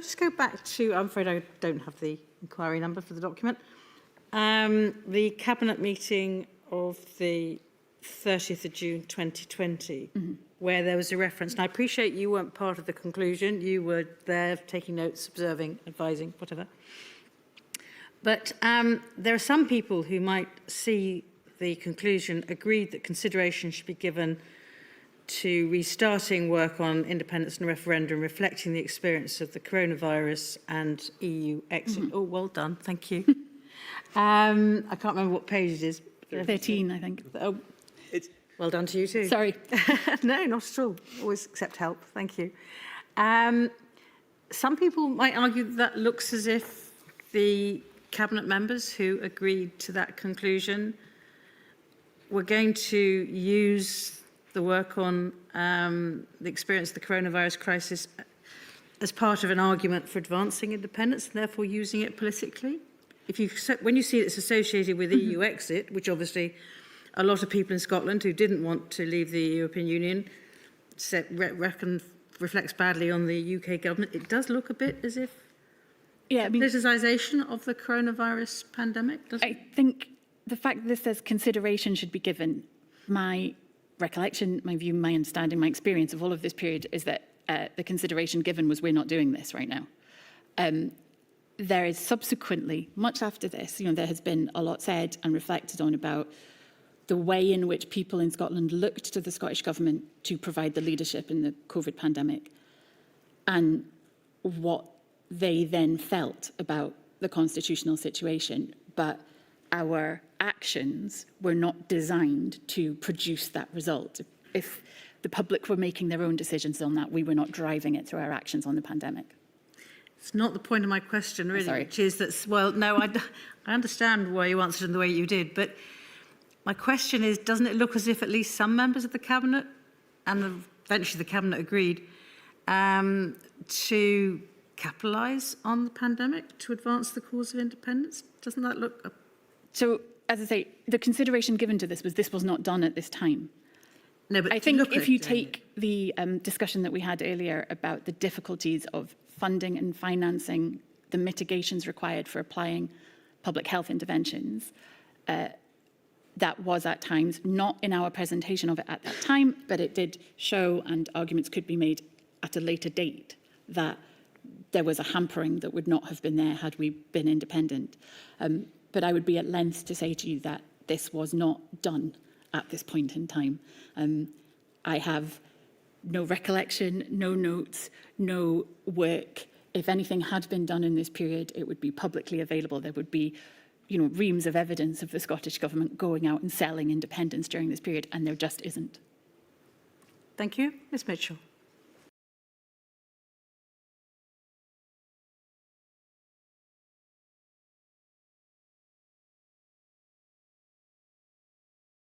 just go back to, I'm afraid I don't have the inquiry number for the document, the Cabinet meeting of the 30th of June 2020, where there was a reference, and I appreciate you weren't part of the conclusion, you were there taking notes, observing, advising, whatever. But there are some people who might see the conclusion agreed that consideration should be given to restarting work on independence and referendum, reflecting the experience of the coronavirus and EU exit. Oh, well done, thank you. I can't remember what page it is. 13, I think. Oh, well done to you too. Sorry. No, not at all. Always accept help. Thank you. Some people might argue that looks as if the Cabinet members who agreed to that conclusion were going to use the work on the experience of the coronavirus crisis as part of an argument for advancing independence and therefore using it politically. When you see it's associated with EU exit, which obviously a lot of people in Scotland who didn't want to leave the European Union reflects badly on the UK government, it does look a bit as if politicisation of the coronavirus pandemic, doesn't it? I think the fact that this says consideration should be given, my recollection, my view, my understanding, my experience of all of this period is that the consideration given was we're not doing this right now. There is subsequently, much after this, there has been a lot said and reflected on about the way in which people in Scotland looked to the Scottish Government to provide the leadership in the COVID pandemic and what they then felt about the constitutional situation. But our actions were not designed to produce that result. If the public were making their own decisions on that, we were not driving it through our actions on the pandemic. It's not the point of my question, really, Sorry. which is that, well, no, I understand why you answered in the way you did, but my question is, doesn't it look as if at least some members of the Cabinet, and eventually the Cabinet agreed, to capitalise on the pandemic to advance the cause of independence? Doesn't that look... So, as I say, the consideration given to this was not done at this time. No, but I think if you take the discussion that we had earlier about the difficulties of funding and financing the mitigations required for applying public health interventions, that was at times, not in our presentation of it at that time, but it did show, and arguments could be made at a later date, that there was a hampering that would not have been there had we been independent. But I would be at length to say to you that this was not done at this point in time. I have no recollection, no notes, no work. If anything had been done in this period, it would be publicly available. There would be, reams of evidence of the Scottish Government going out and selling independence during this period, and there just isn't. Thank you. Ms Mitchell.